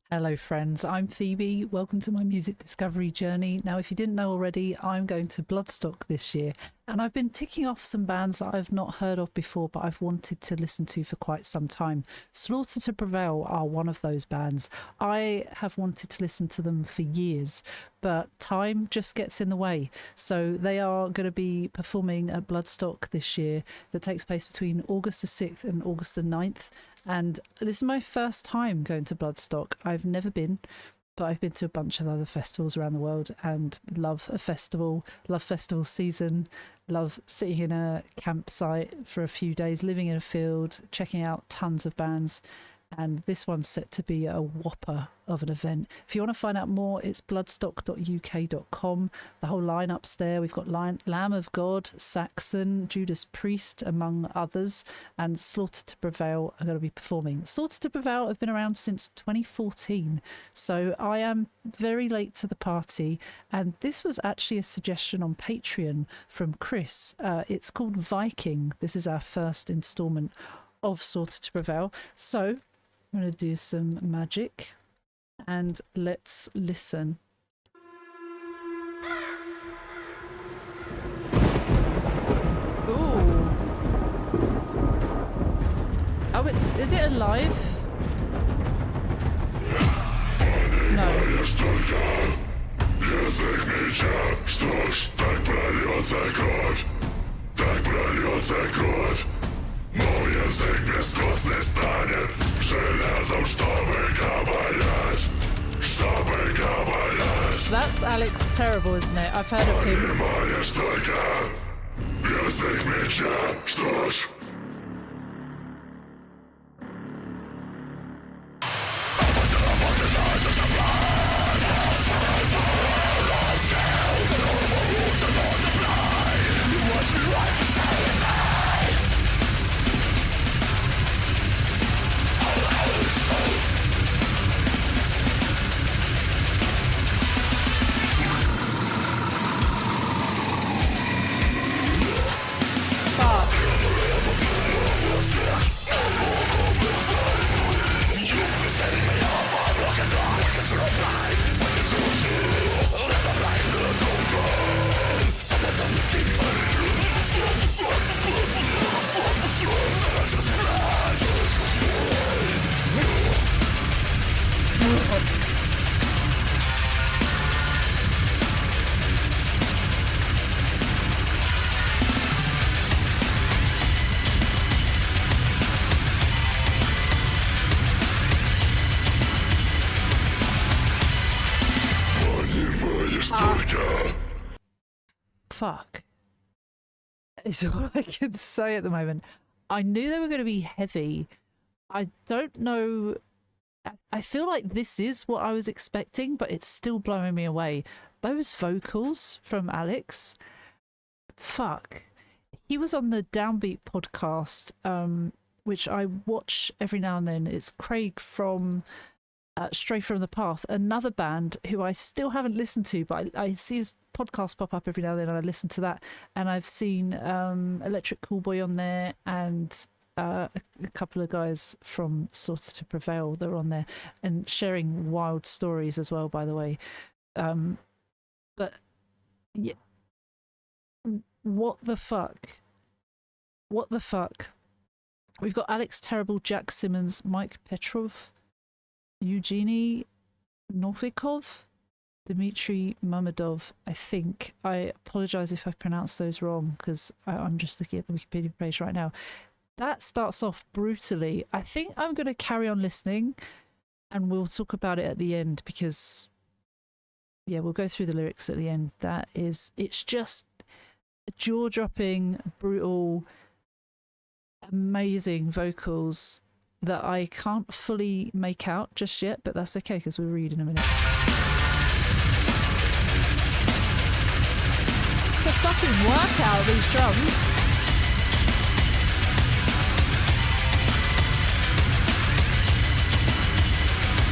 Hello friends, I'm Phoebe. Welcome to my music discovery journey. Now, if you didn't know already, I'm going to Bloodstock this year, and I've been ticking off some bands that I've not heard of before, but I've wanted to listen to for quite some time. Slaughter to Prevail are one of those bands. I have wanted to listen to them for years, but time just gets in the way. So they are going to be performing at Bloodstock this year that takes place between August the 6th and August the 9th. And this is my first time going to Bloodstock. I've never been, but I've been to a bunch of other festivals around the world and love a festival, love festival season, love sitting in a campsite for a few days, living in a field, checking out tons of bands. And this one's set to be a whopper of an event. If you want to find out more, it's bloodstock.uk.com. The whole lineup's there. We've got Lamb of God, Saxon, Judas Priest, among others, and Slaughter to Prevail are going to be performing. Slaughter to Prevail have been around since 2014, so I am very late to the party, and this was actually a suggestion on Patreon from Chris. It's called Viking. This is our first instalment of Slaughter to Prevail. So I'm going to do some magic and let's listen. Ooh. Oh, is it alive? No. Мой язык бескостный станет железом, чтобы говорить, чтобы говорить. That's Alex Terrible, isn't it? I've heard of him. Понимаешь только язык меча, что ж. Fuck. Is all I can say at the moment. I knew they were going to be heavy. I don't know. I feel like this is what I was expecting, but it's still blowing me away. Those vocals from Alex. Fuck. He was on the Downbeat podcast, which I watch every now and then. It's Craig from Stray from the Path, another band who I still haven't listened to, but I see his podcast pop up every now and then, and I listen to that. And I've seen Electric Callboy on there, and a couple of guys from Slaughter to Prevail that are on there, and sharing wild stories as well, by the way. But yeah, what the fuck? What the fuck? We've got Alex Terrible, Jack Simmons, Mike Petrov, Eugenie Novikov, Dmitry Mamadov, I think. I apologise if I pronounced those wrong, because I'm just looking at the Wikipedia page right now. That starts off brutally. I think I'm going to carry on listening, and we'll talk about it at the end, because, yeah, we'll go through the lyrics at the end. It's just jaw-dropping, brutal, amazing vocals that I can't fully make out just yet, but that's okay, because we'll read in a minute. It's a fucking workout, these drums.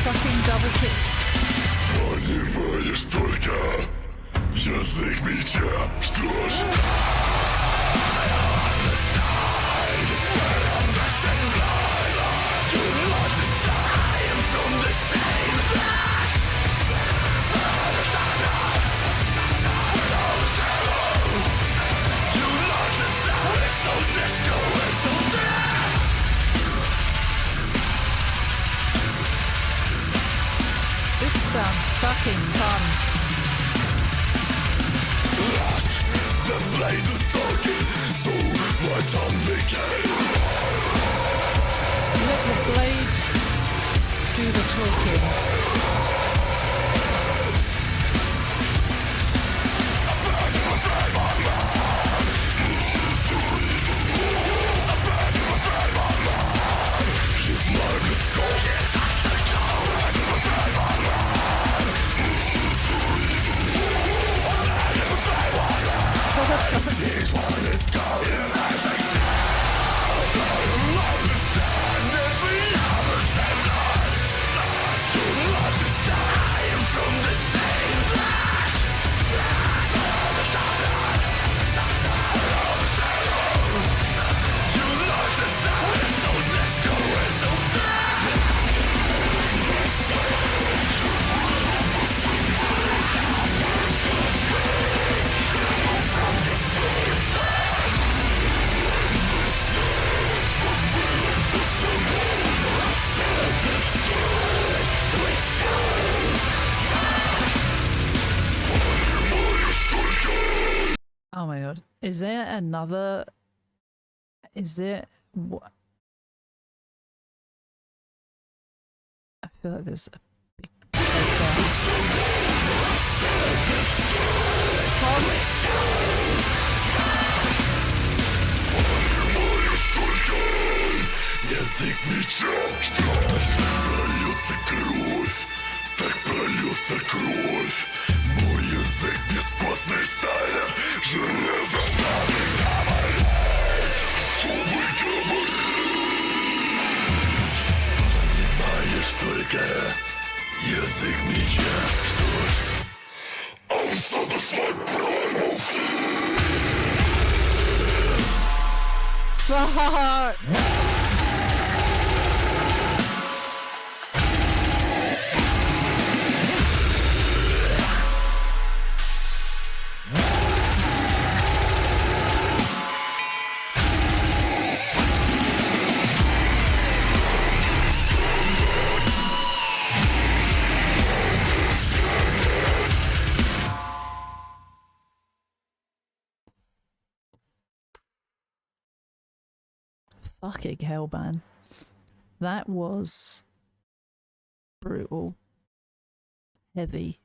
Fucking double kick. Понимаешь только язык меча, что ж. sounds fucking fun. The blade of talking, so my tongue became. Let the blade do the talking. Oh my god. Is there another... Is there... What? I feel like there's a big breakdown. Язык меча, что прольется кровь, так прольется кровь. Мой язык бескостной стали, железо станет говорить, чтобы говорить. Понимаешь только язык меча, что ж, он satisfied primal Fuck! Fucking hell, man. That was brutal. Heavy.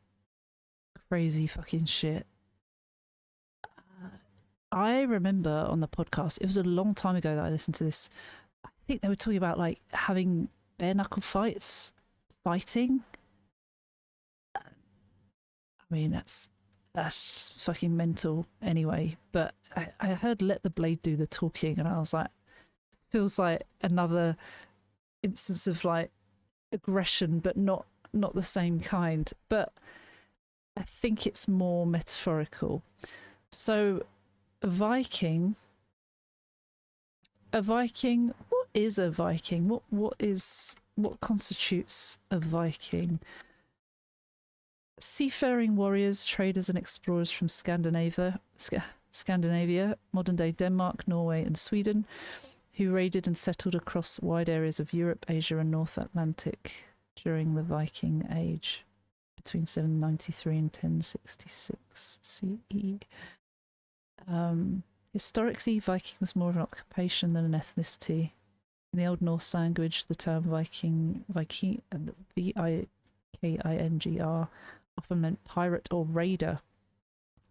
Crazy fucking shit. I remember on the podcast, it was a long time ago that I listened to this. I think they were talking about like having bare knuckle fights, fighting. I mean, that's just fucking mental anyway. But I heard Let the Blade Do the Talking, and I was like, feels like another instance of like aggression, but not the same kind. But I think it's more metaphorical. So a Viking, what is a Viking? What constitutes a Viking? Seafaring warriors, traders and explorers from Scandinavia, modern day Denmark, Norway and Sweden, who raided and settled across wide areas of Europe, Asia and North Atlantic during the Viking Age between 793 and 1066 CE. Historically, Viking was more of an occupation than an ethnicity. In the Old Norse language, the term Viking, V-I-K-I-N-G-R, often meant pirate or raider,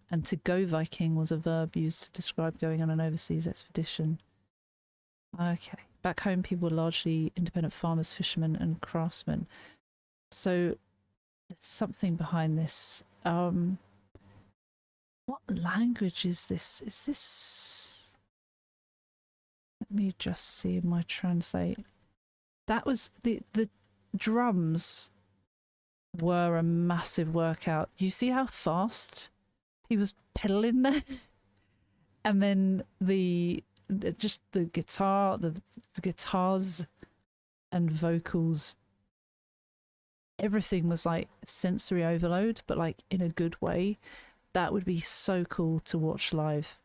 and to go Viking was a verb used to describe going on an overseas expedition. Okay, back home people were largely independent farmers, fishermen and craftsmen. So there's something behind this. What language is this? Is this... Let me just see in my translate. That was... The drums were a massive workout. You see how fast he was pedaling there? And then just the guitar, the guitars and vocals, everything was like sensory overload, but like in a good way. That would be so cool to watch live.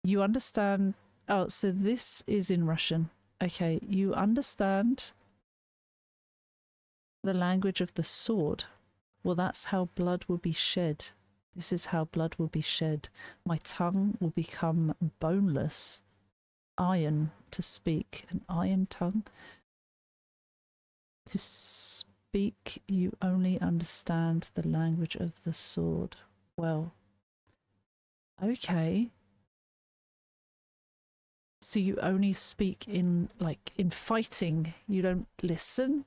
You understand? Oh, so this is in Russian. Okay, you understand the language of the sword. Well, that's how blood will be shed. This is how blood will be shed. My tongue will become boneless. Iron to speak. An iron tongue. To speak, you only understand the language of the sword. Well, okay. So you only speak in, like, in fighting. You don't listen?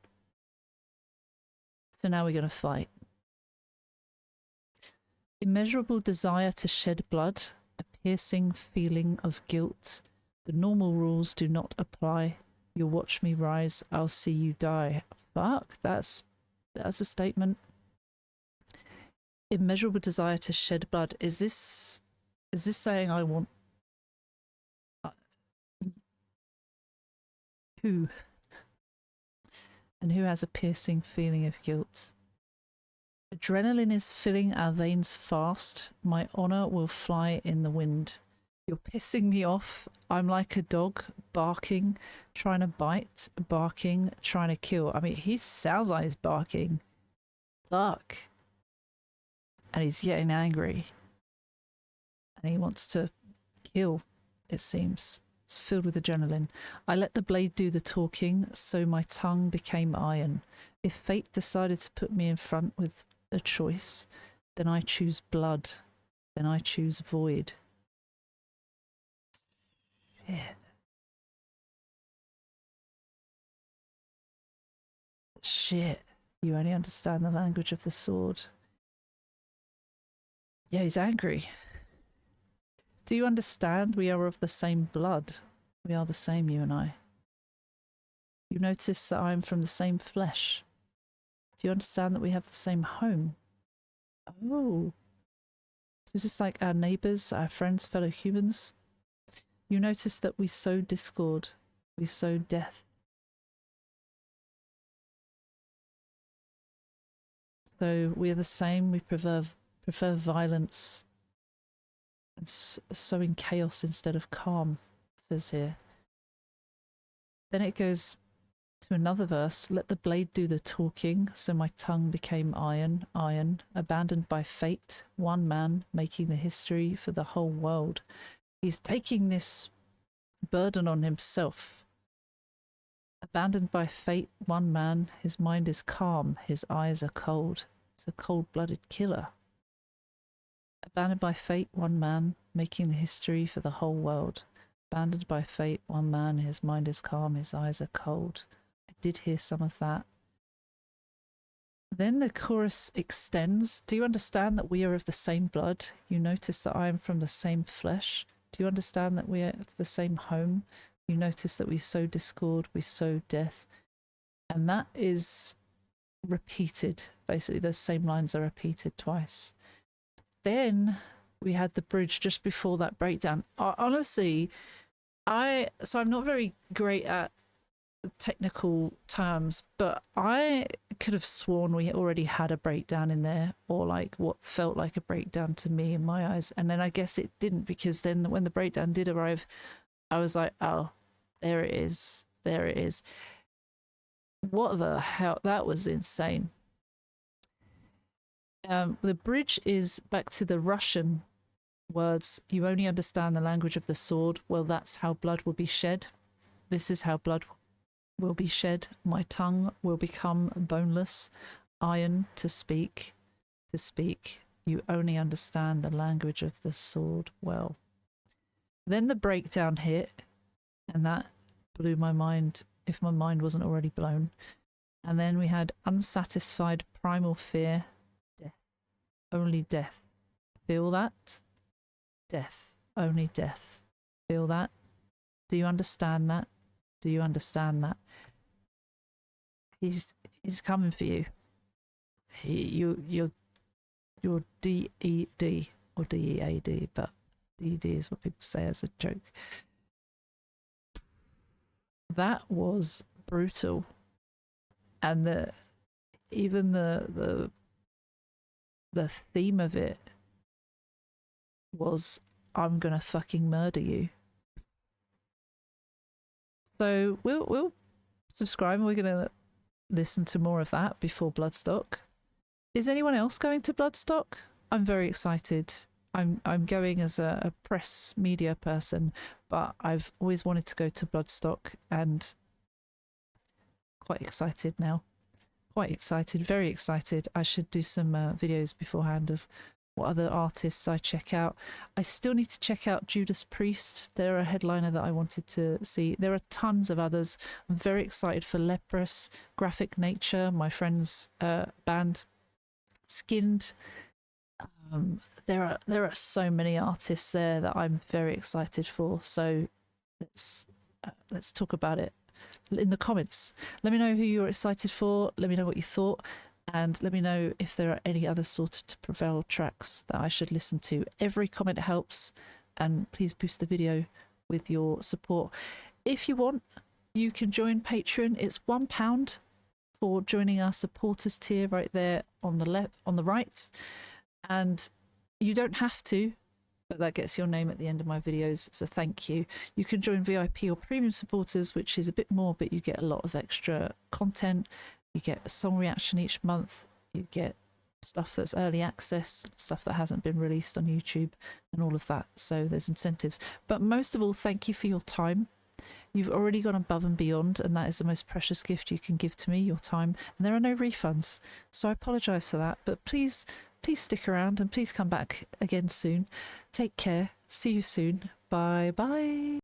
So now we're going to fight. Immeasurable desire to shed blood, a piercing feeling of guilt. The normal rules do not apply. You'll watch me rise, I'll see you die. Fuck, that's a statement. Immeasurable desire to shed blood. Is this saying I want... who? And who has a piercing feeling of guilt? Adrenaline is filling our veins fast. My honor will fly in the wind. You're pissing me off. I'm like a dog, barking, trying to bite, barking, trying to kill. I mean, he sounds like he's barking. Fuck. And he's getting angry. And he wants to kill, it seems. It's filled with adrenaline. I let the blade do the talking, so my tongue became iron. If fate decided to put me in front with a choice, then I choose blood. Then I choose void. Shit. Shit. You only understand the language of the sword. Yeah, he's angry. Do you understand? We are of the same blood. We are the same, you and I. You notice that I am from the same flesh. Do you understand that we have the same home? Oh. So is this like our neighbours, our friends, fellow humans? You notice that we sow discord. We sow death. So we are the same. We prefer violence and sowing chaos instead of calm, it says here. Then it goes to another verse. Let the blade do the talking, so my tongue became iron, iron, abandoned by fate, one man making the history for the whole world. He's taking this burden on himself. Abandoned by fate, one man, his mind is calm, his eyes are cold. It's a cold-blooded killer. Abandoned by fate, one man, making the history for the whole world. Abandoned by fate, one man, his mind is calm, his eyes are cold. I did hear some of that. Then the chorus extends. Do you understand that we are of the same blood? You notice that I am from the same flesh. Do you understand that we are of the same home? You notice that we sow discord, we sow death. And that is repeated. Basically, those same lines are repeated twice. Then we had the bridge just before that breakdown. Honestly, I'm not very great at technical terms, but I could have sworn we already had a breakdown in there, or like what felt like a breakdown to me in my eyes. And then I guess it didn't, because then when the breakdown did arrive, I was like, oh, there it is. There it is. What the hell? That was insane. The bridge is back to the Russian words. You only understand the language of the sword. Well, that's how blood will be shed. This is how blood will be shed. My tongue will become boneless. Iron to speak. To speak. You only understand the language of the sword. Well. Then the breakdown hit, and that blew my mind, if my mind wasn't already blown. And then we had unsatisfied primal fear. Death. Only death. Feel that? Death. Only death. Feel that? Do you understand that? Do you understand that? He's coming for you. You're DED or DEAD, but DED is what people say as a joke. That was brutal. And even the theme of it was, I'm gonna fucking murder you. So we'll subscribe, and we're gonna listen to more of that before Bloodstock. Is anyone else going to Bloodstock? I'm very excited. I'm going as a press media person, but I've always wanted to go to Bloodstock and quite excited now. Quite excited, very excited. I should do some videos beforehand of what other artists I check out. I still need to check out Judas Priest. They're a headliner that I wanted to see. There are tons of others. I'm very excited for Leprous, Graphic Nature, my friend's band, Skinned. There are so many artists there that I'm very excited for. So let's talk about it in the comments. Let me know who you're excited for. Let me know what you thought. And let me know if there are any other sort of To Prevail tracks that I should listen to. Every comment helps, and please boost the video with your support. If you want, you can join Patreon. It's £1 for joining our supporters tier right there on the left, on the right. And you don't have to, but that gets your name at the end of my videos, so thank you. You can join VIP or premium supporters, which is a bit more, but you get a lot of extra content. You get a song reaction each month. You get stuff that's early access, stuff that hasn't been released on YouTube, and all of that. So there's incentives. But most of all, thank you for your time. You've already gone above and beyond, and that is the most precious gift you can give to me, your time. And there are no refunds, so I apologise for that. But please stick around, and please come back again soon. Take care. See you soon. Bye bye.